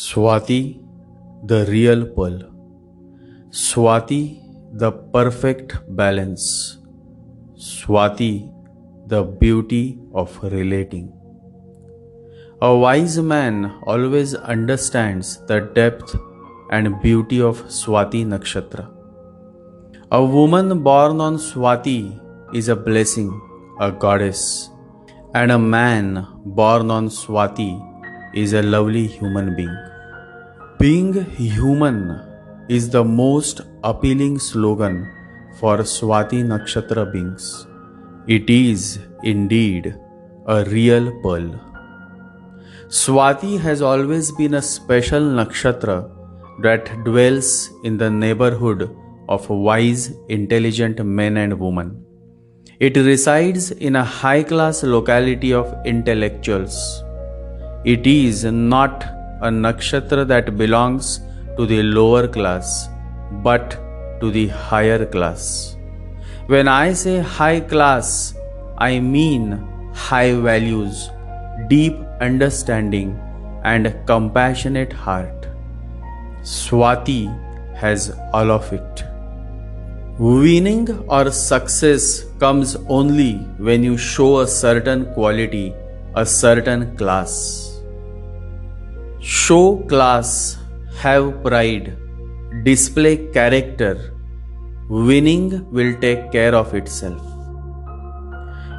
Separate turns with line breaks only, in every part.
Swati, the real pearl. Swati, the perfect balance. Swati, the beauty of relating. A wise man always understands the depth and beauty of Swati Nakshatra. A woman born on Swati is a blessing, a goddess, and a man born on Swati is a lovely human being. Being human is the most appealing slogan for Swati Nakshatra beings. It is indeed a real pearl. Swati has always been a special nakshatra that dwells in the neighborhood of wise, intelligent men and women. It resides in a high-class locality of intellectuals. It is not a nakshatra that belongs to the lower class, but to the higher class. When I say high class, I mean high values, deep understanding, and compassionate heart. Swati has all of it. Winning or success comes only when you show a certain quality, a certain class. Show class, have pride, display character. Winning will take care of itself.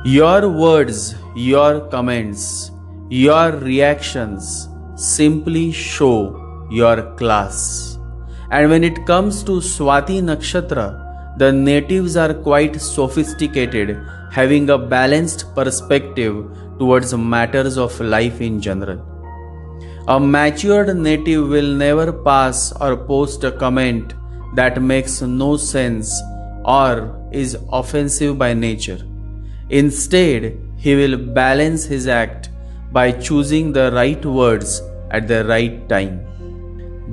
Your words, your comments, your reactions simply show your class. And when it comes to Swati Nakshatra, the natives are quite sophisticated, having a balanced perspective towards matters of life in general. A matured native will never pass or post a comment that makes no sense or is offensive by nature. Instead, he will balance his act by choosing the right words at the right time.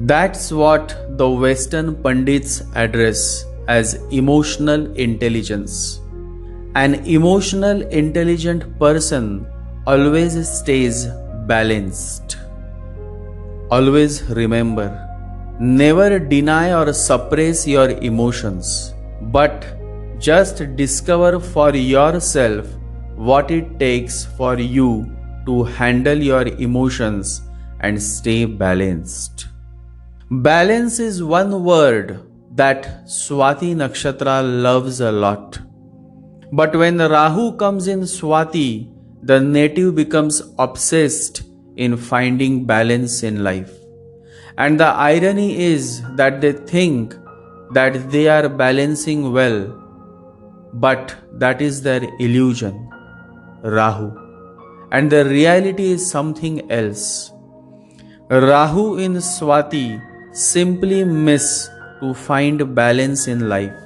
That's what the Western Pundits address as emotional intelligence. An emotional intelligent person always stays balanced. Always remember, never deny or suppress your emotions, but just discover for yourself what it takes for you to handle your emotions and stay balanced. Balance is one word that Swati Nakshatra loves a lot. But when Rahu comes in Swati, the native becomes obsessed in finding balance in life. And the irony is that they think that they are balancing well, but that is their illusion, Rahu. And the reality is something else. Rahu in Swati simply miss to find balance in life,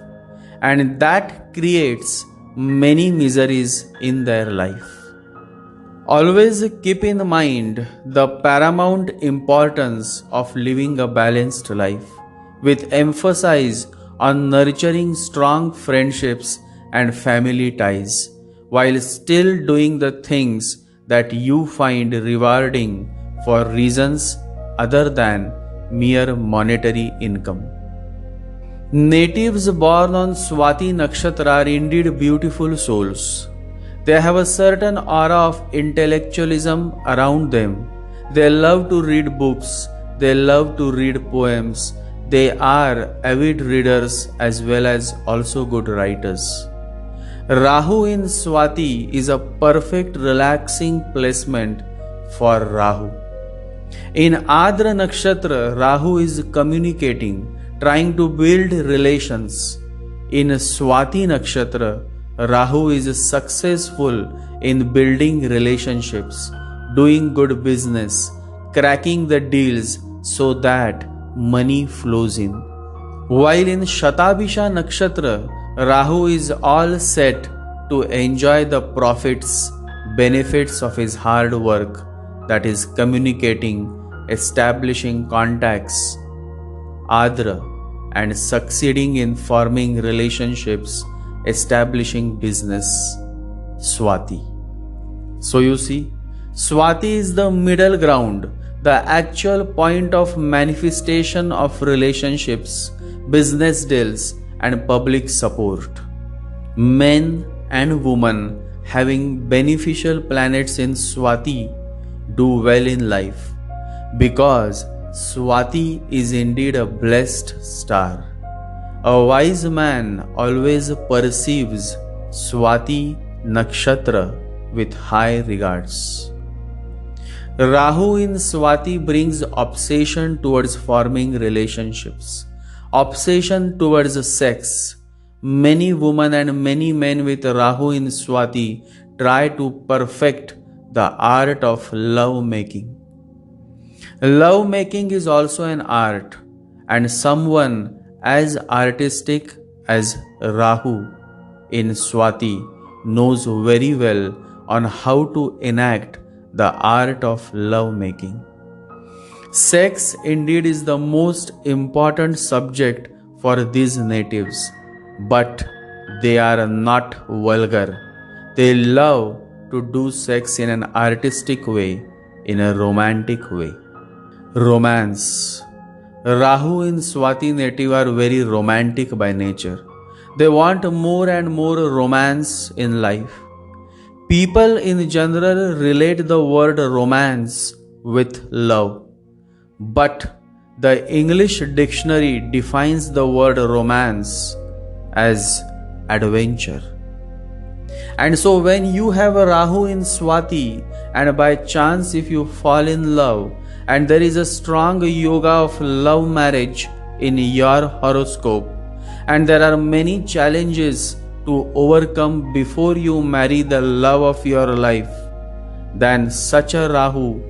and that creates many miseries in their life. Always keep in mind the paramount importance of living a balanced life, with emphasis on nurturing strong friendships and family ties, while still doing the things that you find rewarding for reasons other than mere monetary income. Natives born on Swati Nakshatra are indeed beautiful souls. They have a certain aura of intellectualism around them. They love to read books. They love to read poems. They are avid readers as well as also good writers. Rahu in Swati is a perfect relaxing placement for Rahu. In Adra Nakshatra, Rahu is communicating, trying to build relations. In Swati Nakshatra, Rahu is successful in building relationships, doing good business, cracking the deals so that money flows in. While in Shatabisha Nakshatra, Rahu is all set to enjoy the profits, benefits of his hard work, that is communicating, establishing contacts, Adra, and succeeding in forming relationships, establishing business, Swati. So you see, Swati is the middle ground the actual point of manifestation of relationships, business deals, and public support. Men and women having beneficial planets in Swati do well in life because Swati is indeed a blessed star. A wise man always perceives Swati Nakshatra with high regards. Rahu in Swati brings obsession towards forming relationships, obsession towards sex. Many women and many men with Rahu in Swati try to perfect the art of love making. Love making is also an art, and someone as artistic as Rahu in Swati knows very well on how to enact the art of love making. Sex indeed is the most important subject for these natives, but they are not vulgar. They love to do sex in an artistic way, in a romantic way. Romance. Rahu in Swati native are very romantic by nature. They want more and more romance in life. People in general relate the word romance with love. But the English dictionary defines the word romance as adventure. And so when you have a Rahu in Swati and by chance if you fall in love and there is a strong yoga of love marriage in your horoscope and there are many challenges to overcome before you marry the love of your life, then such a Rahu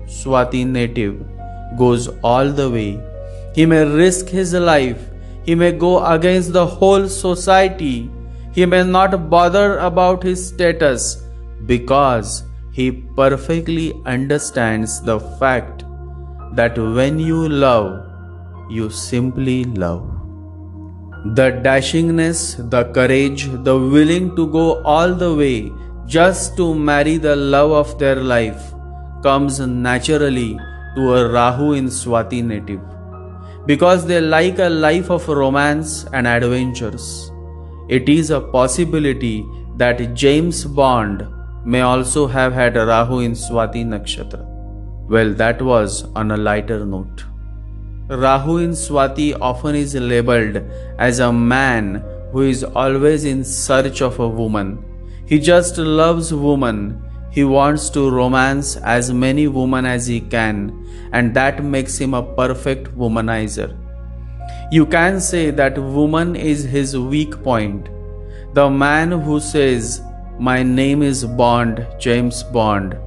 Swati native goes all the way. He may risk his life. He may go against the whole society. He may not bother about his status because he perfectly understands the fact that when you love, you simply love. The dashingness, the courage, the willing to go all the way just to marry the love of their life comes naturally to a Rahu in Swati native because they like a life of romance and adventures. It is a possibility that James Bond may also have had a Rahu in Swati Nakshatra. Well, that was on a lighter note. Rahu in Swati often is labeled as a man who is always in search of a woman. He just loves women. He wants to romance as many women as he can, and that makes him a perfect womanizer. You can say that woman is his weak point. The man who says, "My name is Bond, James Bond,"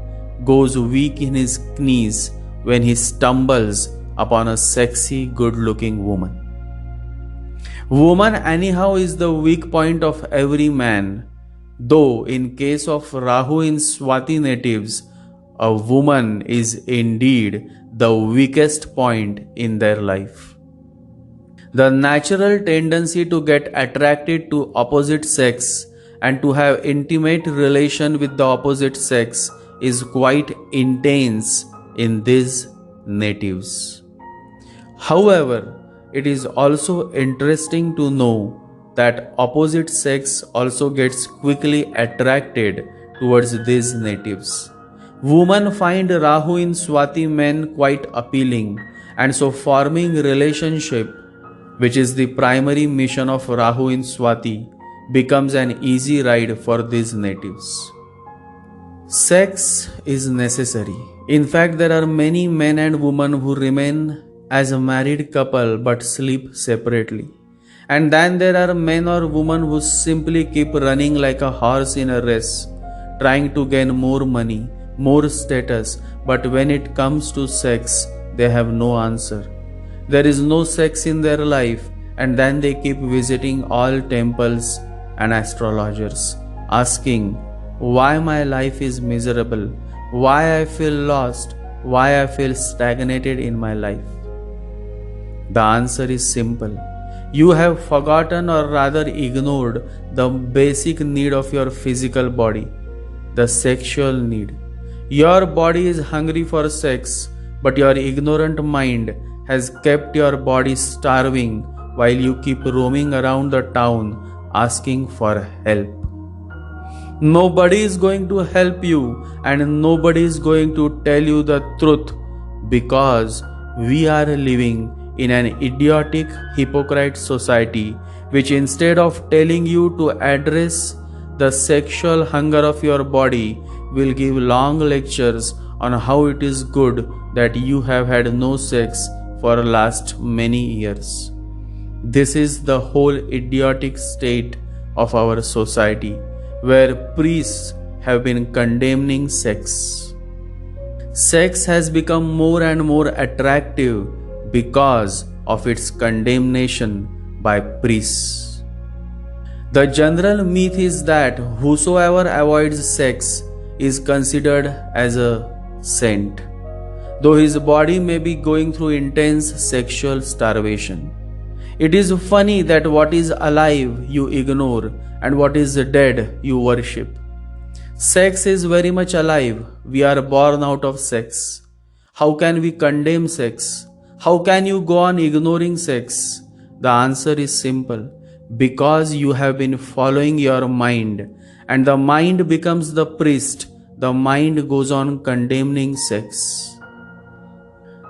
goes weak in his knees when he stumbles upon a sexy, good-looking woman. Woman anyhow is the weak point of every man. Though in case of Rahu in Swati natives, a woman is indeed the weakest point in their life. The natural tendency to get attracted to opposite sex and to have intimate relation with the opposite sex is quite intense in these natives. However, it is also interesting to know that opposite sex also gets quickly attracted towards these natives. Women find Rahu in Swati men quite appealing, and so forming relationship, which is the primary mission of Rahu in Swati, becomes an easy ride for these natives. Sex is necessary. In fact, there are many men and women who remain as a married couple but sleep separately. And then there are men or women who simply keep running like a horse in a race, trying to gain more money, more status, but when it comes to sex, they have no answer. There is no sex in their life, and then they keep visiting all temples and astrologers, asking, why my life is miserable, why I feel lost, why I feel stagnated in my life. The answer is simple. You have forgotten or rather ignored the basic need of your physical body, the sexual need. Your body is hungry for sex, but your ignorant mind has kept your body starving while you keep roaming around the town asking for help. Nobody is going to help you and nobody is going to tell you the truth because we are living in an idiotic hypocrite society which instead of telling you to address the sexual hunger of your body will give long lectures on how it is good that you have had no sex for last many years. This is the whole idiotic state of our society where priests have been condemning sex. Sex has become more and more attractive because of its condemnation by priests. The general myth is that whosoever avoids sex is considered as a saint, though his body may be going through intense sexual starvation. It is funny that what is alive you ignore and what is dead you worship. Sex is very much alive. We are born out of sex. How can we condemn sex? How can you go on ignoring sex? The answer is simple. Because you have been following your mind, and the mind becomes the priest, the mind goes on condemning sex.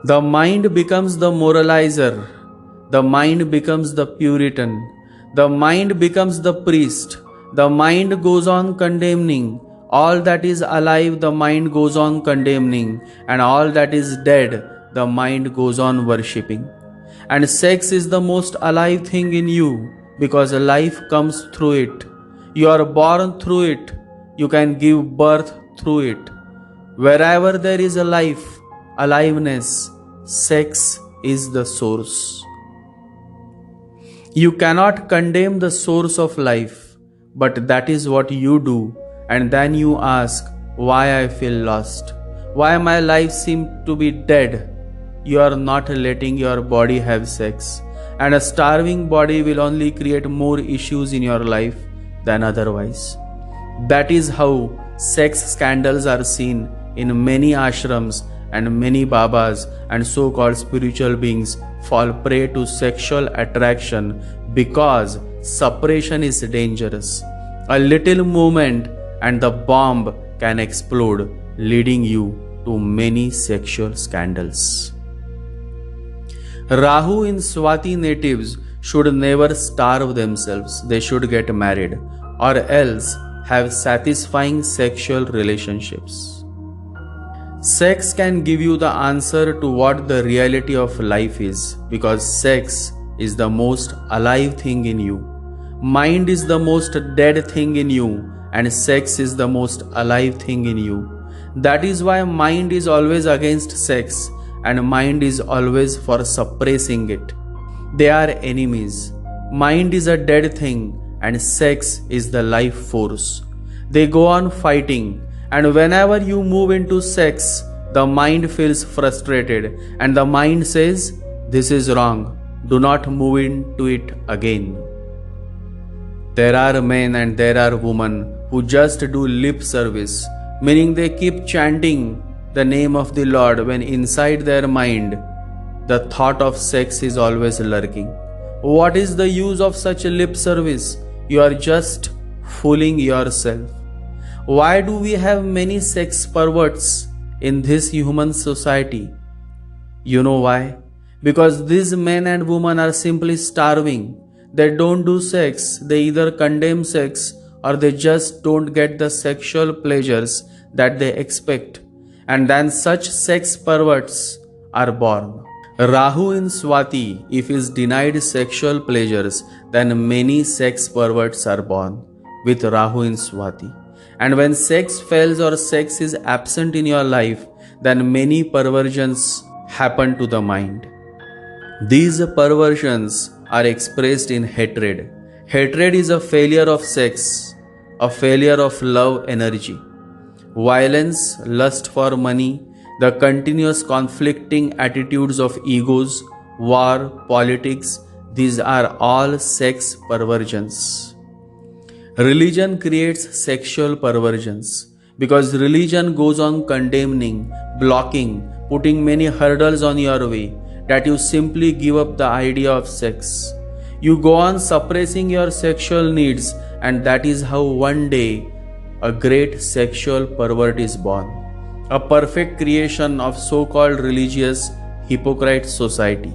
The mind becomes the moralizer. The mind becomes the Puritan. The mind becomes the priest. The mind goes on condemning. All that is alive, the mind goes on condemning. And all that is dead, the mind goes on worshipping. And sex is the most alive thing in you because life comes through it. You are born through it. You can give birth through it. Wherever there is a life, aliveness, sex is the source. You cannot condemn the source of life, but that is what you do, and then you ask, why I feel lost? Why my life seems to be dead? You are not letting your body have sex, and a starving body will only create more issues in your life than otherwise. That is how sex scandals are seen in many ashrams, and many babas and so-called spiritual beings fall prey to sexual attraction because suppression is dangerous. A little movement and the bomb can explode, leading you to many sexual scandals. Rahu in Swati natives should never starve themselves. They should get married or else have satisfying sexual relationships. Sex can give you the answer to what the reality of life is because sex is the most alive thing in you. Mind is the most dead thing in you and sex is the most alive thing in you. That is why mind is always against sex and mind is always for suppressing it. They are enemies. Mind is a dead thing and sex is the life force. They go on fighting, and whenever you move into sex, the mind feels frustrated and the mind says, this is wrong, do not move into it again. There are men and there are women who just do lip service, meaning they keep chanting the name of the Lord when inside their mind the thought of sex is always lurking. What is the use of such lip service? You are just fooling yourself. Why do we have many sex perverts in this human society? You know why? Because these men and women are simply starving. They don't do sex, they either condemn sex or they just don't get the sexual pleasures that they expect. And then such sex perverts are born. Rahu in Swati, if is denied sexual pleasures, then many sex perverts are born with Rahu in Swati. And when sex fails or sex is absent in your life, then many perversions happen to the mind. These perversions are expressed in hatred. Hatred is a failure of sex, a failure of love energy. Violence, lust for money, the continuous conflicting attitudes of egos, war, politics, these are all sex perversions. Religion creates sexual perversions because religion goes on condemning, blocking, putting many hurdles on your way, that you simply give up the idea of sex. You go on suppressing your sexual needs, and that is how one day a great sexual pervert is born, a perfect creation of so called religious hypocrite society.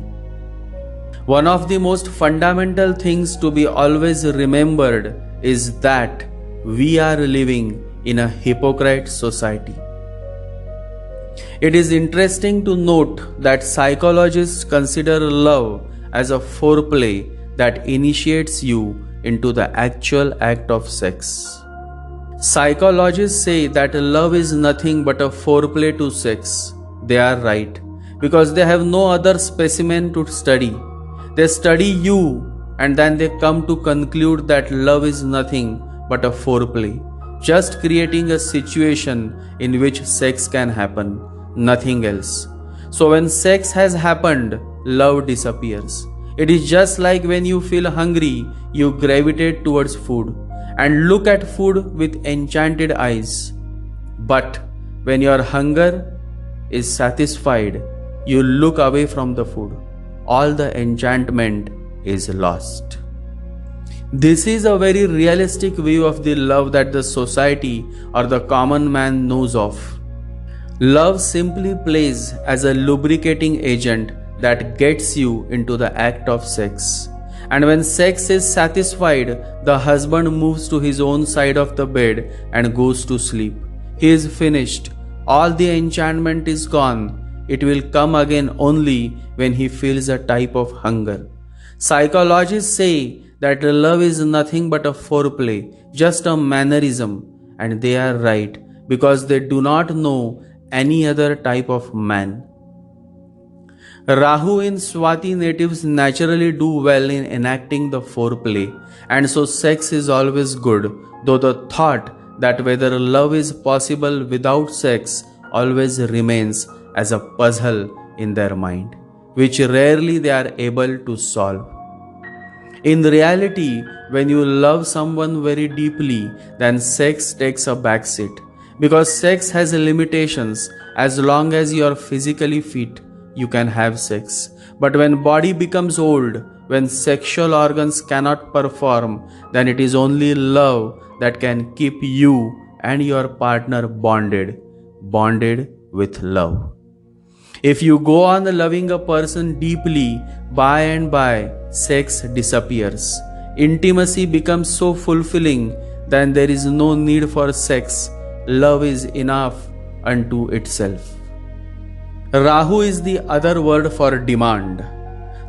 One of the most fundamental things to be always remembered is that we are living in a hypocrite society. It is interesting to note that psychologists consider love as a foreplay that initiates you into the actual act of sex. Psychologists say that love is nothing but a foreplay to sex. They are right, because they have no other specimen to study. They study you and then they come to conclude that love is nothing but a foreplay, just creating a situation in which sex can happen, nothing else. So when sex has happened, love disappears. It is just like when you feel hungry, you gravitate towards food and look at food with enchanted eyes. But when your hunger is satisfied, you look away from the food. All the enchantment is lost. This is a very realistic view of the love that the society or the common man knows of. Love simply plays as a lubricating agent that gets you into the act of sex. And when sex is satisfied, the husband moves to his own side of the bed and goes to sleep. He is finished. All the enchantment is gone. It will come again only when he feels a type of hunger. Psychologists say that love is nothing but a foreplay, just a mannerism, and they are right because they do not know any other type of man. Rahu in Swati natives naturally do well in enacting the foreplay, and so sex is always good, though the thought that whether love is possible without sex always remains as a puzzle in their mind, which rarely they are able to solve. In reality, when you love someone very deeply, then sex takes a backseat, because sex has limitations. As long as you are physically fit, you can have sex. But when body becomes old, when sexual organs cannot perform, then it is only love that can keep you and your partner bonded with love. If you go on loving a person deeply, by and by, sex disappears. Intimacy becomes so fulfilling, then there is no need for sex. Love is enough unto itself. Rahu is the other word for demand.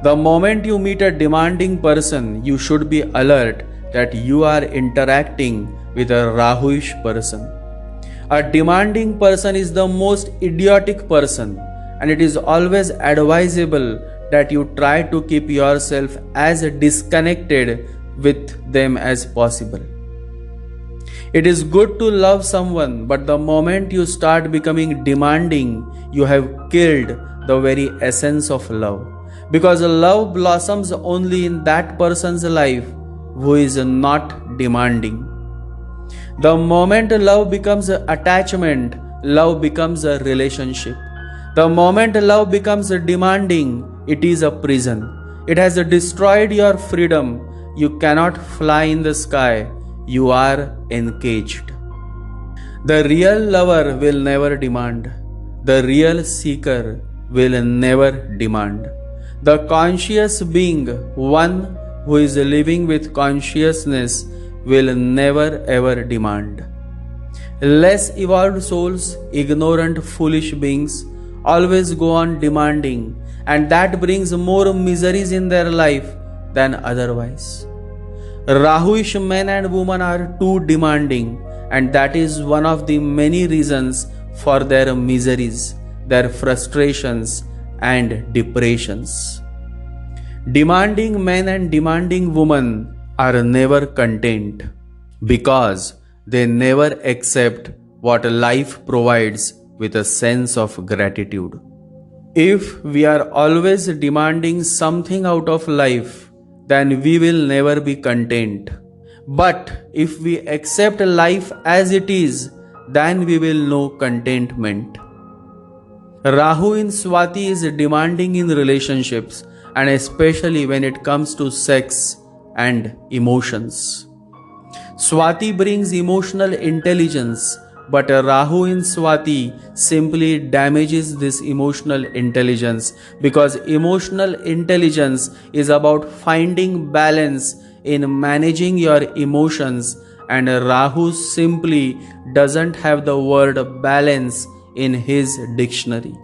The moment you meet a demanding person, you should be alert that you are interacting with a Rahuish person. A demanding person is the most idiotic person, and it is always advisable that you try to keep yourself as disconnected with them as possible. It is good to love someone, but the moment you start becoming demanding, you have killed the very essence of love. Because love blossoms only in that person's life who is not demanding. The moment love becomes attachment, love becomes a relationship. The moment love becomes demanding, it is a prison. It has destroyed your freedom. You cannot fly in the sky. You are encaged. The real lover will never demand. The real seeker will never demand. The conscious being, one who is living with consciousness, will never ever demand. Less evolved souls, ignorant, foolish beings, always go on demanding, and that brings more miseries in their life than otherwise. Rahuish men and women are too demanding, and that is one of the many reasons for their miseries, their frustrations and depressions. Demanding men and demanding women are never content because they never accept what life provides with a sense of gratitude. If we are always demanding something out of life, then we will never be content. But if we accept life as it is, then we will know contentment. Rahu in Swati is demanding in relationships and especially when it comes to sex and emotions. Swati brings emotional intelligence, but a Rahu in Swati simply damages this emotional intelligence because emotional intelligence is about finding balance in managing your emotions, and Rahu simply doesn't have the word balance in his dictionary.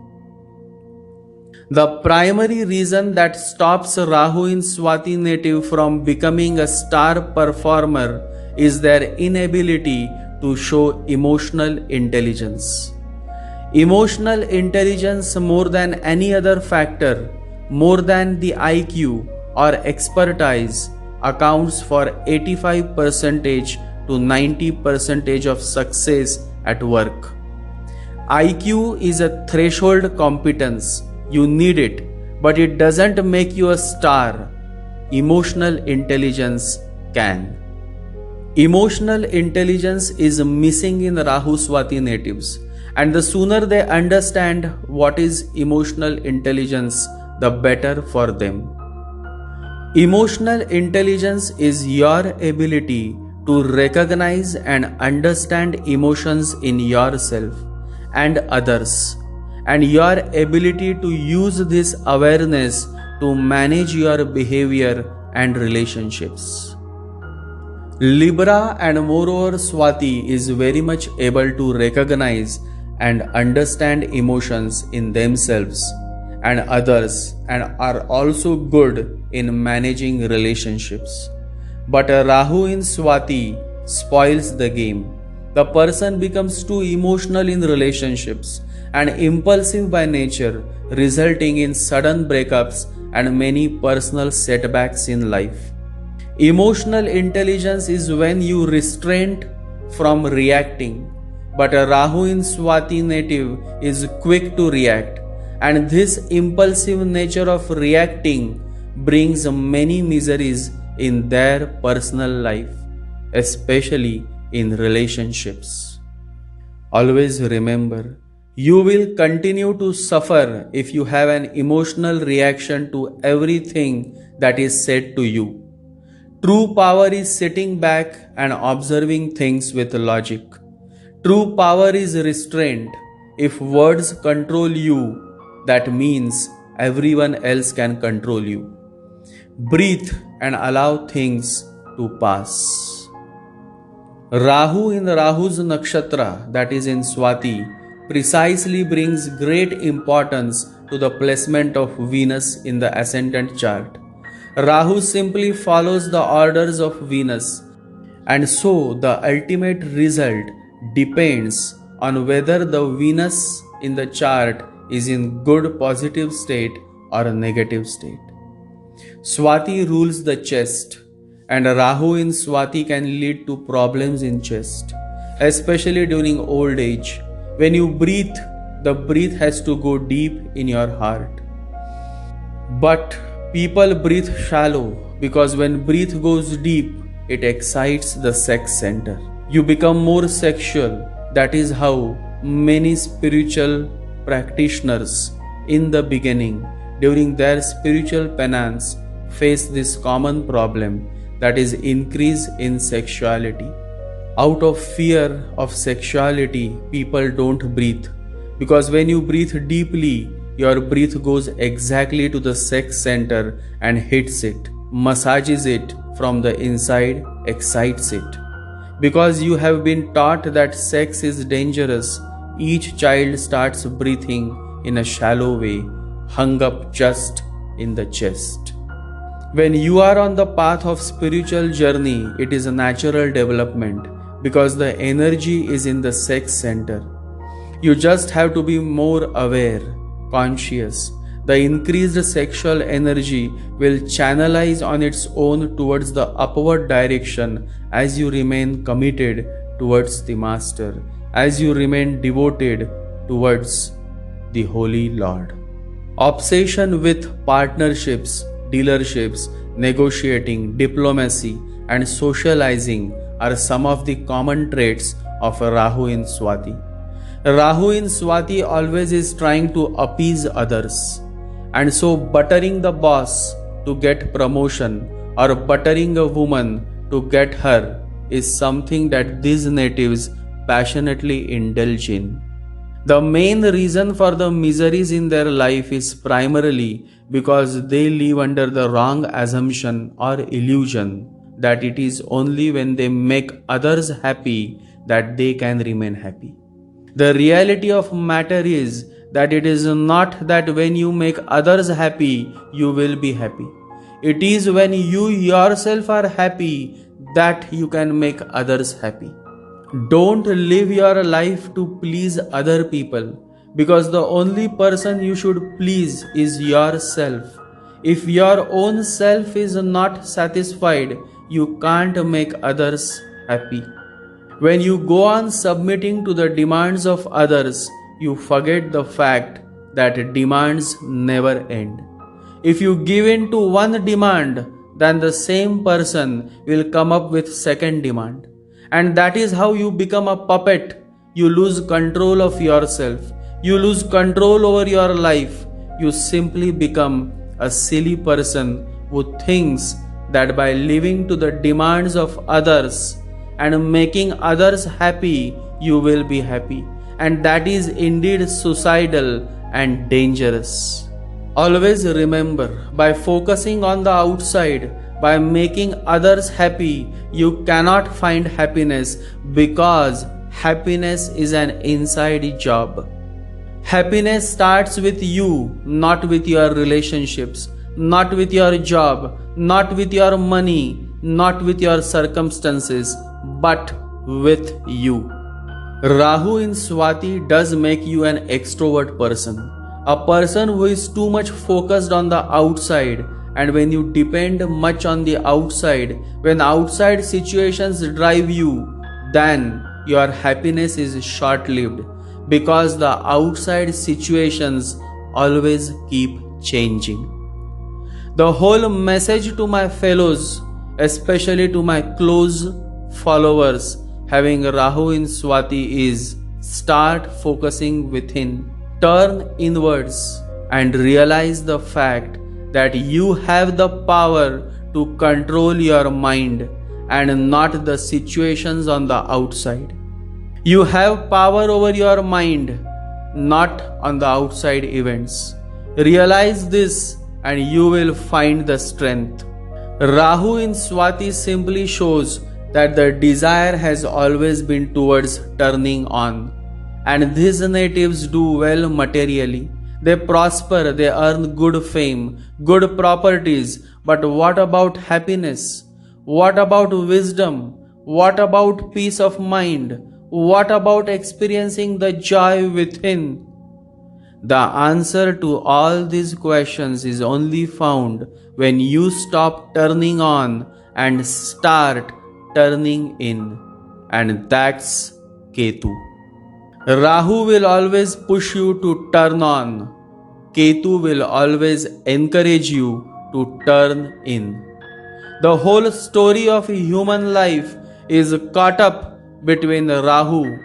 The primary reason that stops Rahu in Swati native from becoming a star performer is their inability to show emotional intelligence. Emotional intelligence, more than any other factor, more than the IQ or expertise, accounts for 85% to 90% of success at work. IQ is a threshold competence. You need it, but it doesn't make you a star. Emotional intelligence can. Emotional intelligence is missing in Rahu Swati natives, and the sooner they understand what is emotional intelligence, the better for them. Emotional intelligence is your ability to recognize and understand emotions in yourself and others, and your ability to use this awareness to manage your behavior and relationships. Libra and moreover Swati is very much able to recognize and understand emotions in themselves and others, and are also good in managing relationships. But a Rahu in Swati spoils the game. The person becomes too emotional in relationships and impulsive by nature, resulting in sudden breakups and many personal setbacks in life. Emotional intelligence is when you restrain from reacting, but a Rahu in Swati native is quick to react, and this impulsive nature of reacting brings many miseries in their personal life, especially in relationships. Always remember, you will continue to suffer if you have an emotional reaction to everything that is said to you. True power is sitting back and observing things with logic. True power is restraint. If words control you, that means everyone else can control you. Breathe and allow things to pass. Rahu in Rahu's nakshatra, that is in Swati, precisely brings great importance to the placement of Venus in the ascendant chart. Rahu simply follows the orders of Venus, and so the ultimate result depends on whether the Venus in the chart is in good positive state or a negative state. Swati rules the chest, and Rahu in Swati can lead to problems in chest, especially during old age. When you breathe, the breath has to go deep in your heart. But people breathe shallow because when breath goes deep, it excites the sex center. You become more sexual. That is how many spiritual practitioners in the beginning, during their spiritual penance, face this common problem, that is increase in sexuality. Out of fear of sexuality, people don't breathe, because when you breathe deeply, your breath goes exactly to the sex center and hits it, massages it from the inside, excites it. Because you have been taught that sex is dangerous, each child starts breathing in a shallow way, hung up just in the chest. When you are on the path of spiritual journey, it is a natural development because the energy is in the sex center. You just have to be more aware, conscious. The increased sexual energy will channelize on its own towards the upward direction as you remain committed towards the Master, as you remain devoted towards the Holy Lord. Obsession with partnerships, dealerships, negotiating, diplomacy, and socializing are some of the common traits of a Rahu in Swati. Rahu in Swati always is trying to appease others, and so buttering the boss to get promotion or buttering a woman to get her is something that these natives passionately indulge in. The main reason for the miseries in their life is primarily because they live under the wrong assumption or illusion that it is only when they make others happy that they can remain happy. The reality of matter is that it is not that when you make others happy, you will be happy. It is when you yourself are happy that you can make others happy. Don't live your life to please other people, because the only person you should please is yourself. If your own self is not satisfied, you can't make others happy. When you go on submitting to the demands of others, you forget the fact that demands never end. If you give in to one demand, then the same person will come up with second demand. And that is how you become a puppet. You lose control of yourself. You lose control over your life. You simply become a silly person who thinks that by living to the demands of others and making others happy, you will be happy. And that is indeed suicidal and dangerous. Always remember, by focusing on the outside, by making others happy, you cannot find happiness, because happiness is an inside job. Happiness starts with you, not with your relationships, not with your job, not with your money, not with your circumstances, but with you. Rahu in Swati does make you an extrovert person, a person who is too much focused on the outside. And when you depend much on the outside, when outside situations drive you, then your happiness is short-lived, because the outside situations always keep changing. The whole message to my fellows, especially to my close followers having Rahu in Swati, is start focusing within, turn inwards, and realize the fact that you have the power to control your mind and not the situations on the outside. You have power over your mind, not on the outside events. Realize this and you will find the strength. Rahu in Swati simply shows that the desire has always been towards turning on, and these natives do well materially. They prosper, they earn good fame, good properties, but what about happiness? What about wisdom? What about peace of mind? What about experiencing the joy within? The answer to all these questions is only found when you stop turning on and start turning in. And that's Ketu. Rahu will always push you to turn on. Ketu will always encourage you to turn in. The whole story of human life is caught up between Rahu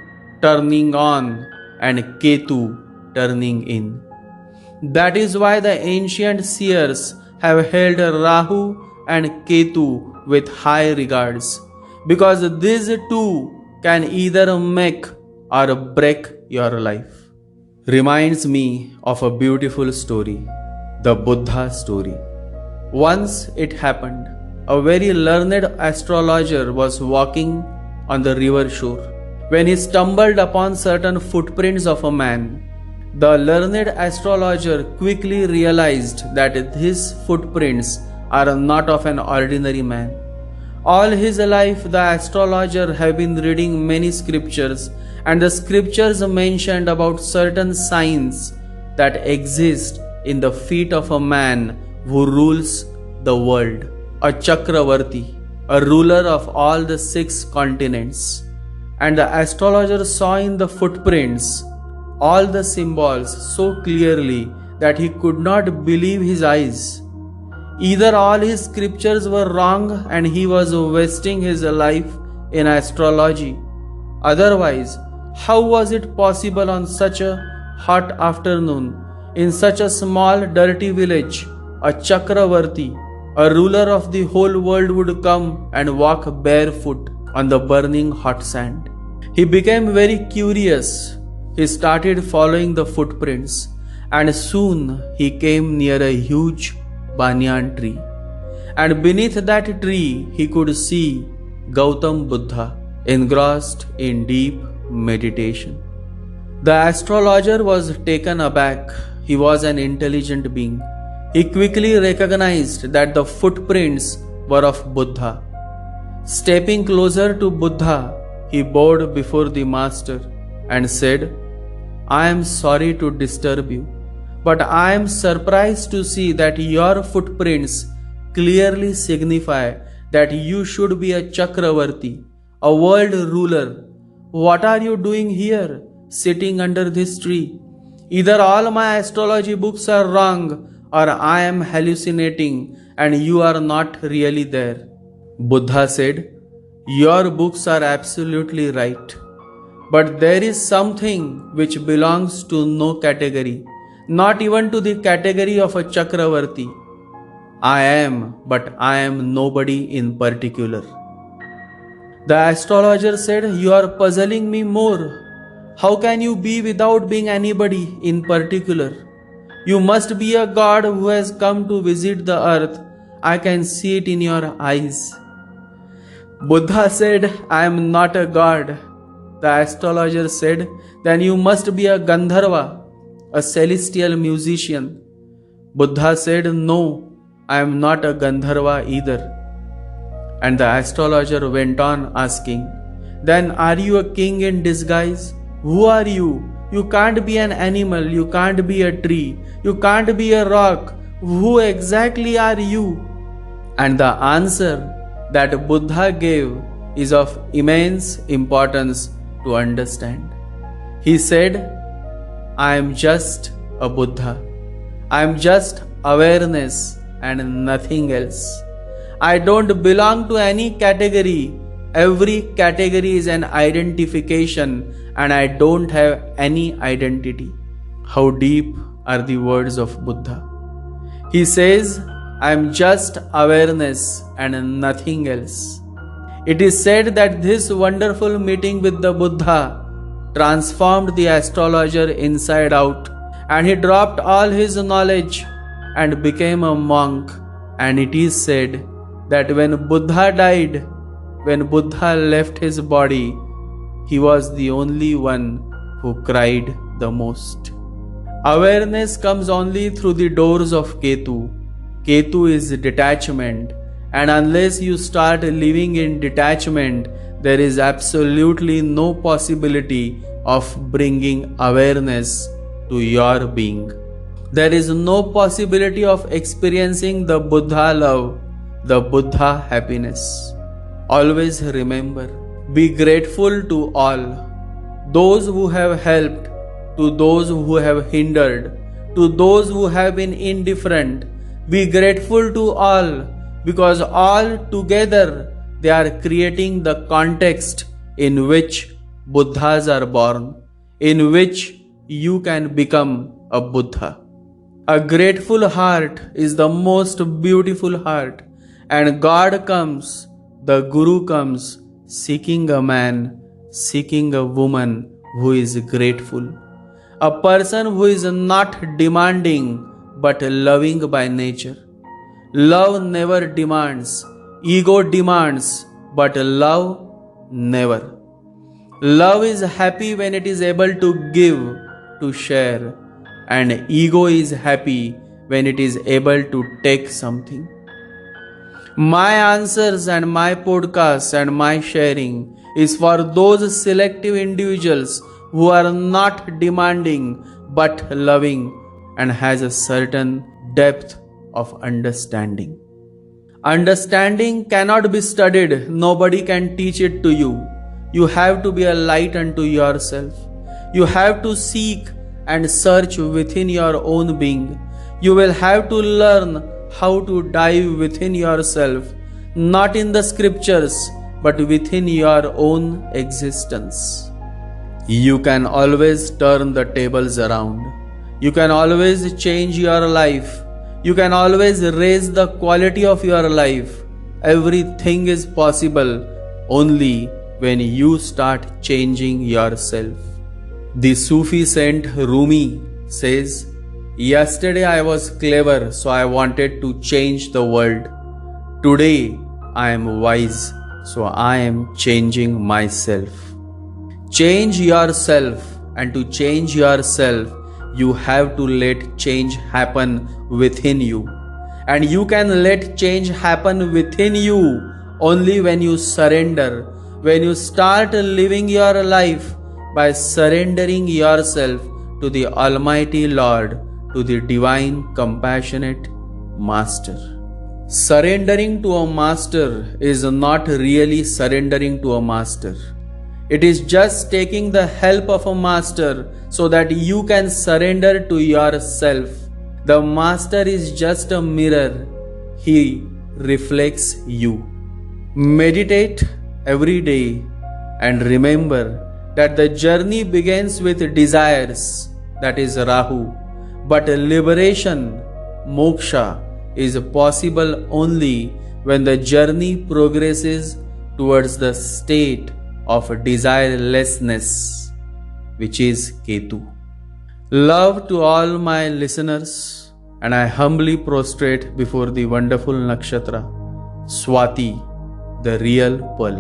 turning on and Ketu turning in. That is why the ancient seers have held Rahu and Ketu with high regards, because these two can either make or break your life. Reminds me of a beautiful story, the Buddha story. Once it happened, a very learned astrologer was walking on the river shore when he stumbled upon certain footprints of a man. The learned astrologer quickly realized that these footprints are not of an ordinary man. All his life, the astrologer had been reading many scriptures, and the scriptures mentioned about certain signs that exist in the feet of a man who rules the world, a Chakravarti, a ruler of all the 6 continents. And the astrologer saw in the footprints all the symbols so clearly that he could not believe his eyes. Either all his scriptures were wrong and he was wasting his life in astrology, otherwise How was it possible on such a hot afternoon, in such a small dirty village, a Chakravarti, a ruler of the whole world would come and walk barefoot on the burning hot sand? He became very curious. He started following the footprints, and soon he came near a huge banyan tree. And beneath that tree, he could see Gautam Buddha engrossed in deep meditation. The astrologer was taken aback. He was an intelligent being. He quickly recognized that the footprints were of Buddha. Stepping closer to Buddha, he bowed before the master and said, "I am sorry to disturb you, but I am surprised to see that your footprints clearly signify that you should be a Chakravarti, a world ruler. What are you doing here, sitting under this tree? Either all my astrology books are wrong, or I am hallucinating and you are not really there." Buddha said, "Your books are absolutely right. But there is something which belongs to no category, not even to the category of a Chakravarti. I am, but I am nobody in particular." The astrologer said, "You are puzzling me more. How can you be without being anybody in particular? You must be a god who has come to visit the earth. I can see it in your eyes." Buddha said, "I am not a god." The astrologer said, "Then you must be a Gandharva, a celestial musician." Buddha said, "No, I am not a Gandharva either." And the astrologer went on asking, "Then are you a king in disguise? Who are you? You can't be an animal, you can't be a tree, you can't be a rock. Who exactly are you?" And the answer that Buddha gave is of immense importance to understand. He said, "I am just a Buddha. I am just awareness and nothing else. I don't belong to any category. Every category is an identification, and I don't have any identity." How deep are the words of Buddha? He says, "I am just awareness and nothing else." It is said that this wonderful meeting with the Buddha transformed the astrologer inside out, and he dropped all his knowledge and became a monk. And it is said that when Buddha died, when Buddha left his body, he was the only one who cried the most. Awareness comes only through the doors of Ketu. Ketu is detachment, and unless you start living in detachment, there is absolutely no possibility of bringing awareness to your being. There is no possibility of experiencing the Buddha love, the Buddha happiness. Always remember, be grateful to all, those who have helped, to those who have hindered, to those who have been indifferent. Be grateful to all, because all together they are creating the context in which Buddhas are born, in which you can become a Buddha. A grateful heart is the most beautiful heart, and God comes, the Guru comes, seeking a man, seeking a woman who is grateful. A person who is not demanding but loving by nature. Love never demands, ego demands, but love never. Love is happy when it is able to give, to share, and ego is happy when it is able to take something. My answers and my podcasts and my sharing is for those selective individuals who are not demanding but loving and has a certain depth of understanding. Understanding cannot be studied. Nobody can teach it to you. You have to be a light unto yourself. You have to seek and search within your own being. You will have to learn how to dive within yourself, not in the scriptures, but within your own existence. You can always turn the tables around. You can always change your life. You can always raise the quality of your life. Everything is possible only when you start changing yourself. The Sufi saint Rumi says, "Yesterday I was clever, so I wanted to change the world. Today I am wise, so I am changing myself." Change yourself, and to change yourself, you have to let change happen within you. And you can let change happen within you only when you surrender, when you start living your life by surrendering yourself to the Almighty Lord, to the divine, compassionate Master. Surrendering to a master is not really surrendering to a master. It is just taking the help of a master so that you can surrender to yourself. The master is just a mirror. He reflects you. Meditate every day and remember that the journey begins with desires, that is Rahu, but liberation, moksha, is possible only when the journey progresses towards the state of desirelessness, which is Ketu. Love to all my listeners, and I humbly prostrate before the wonderful nakshatra, Swati, the real pearl.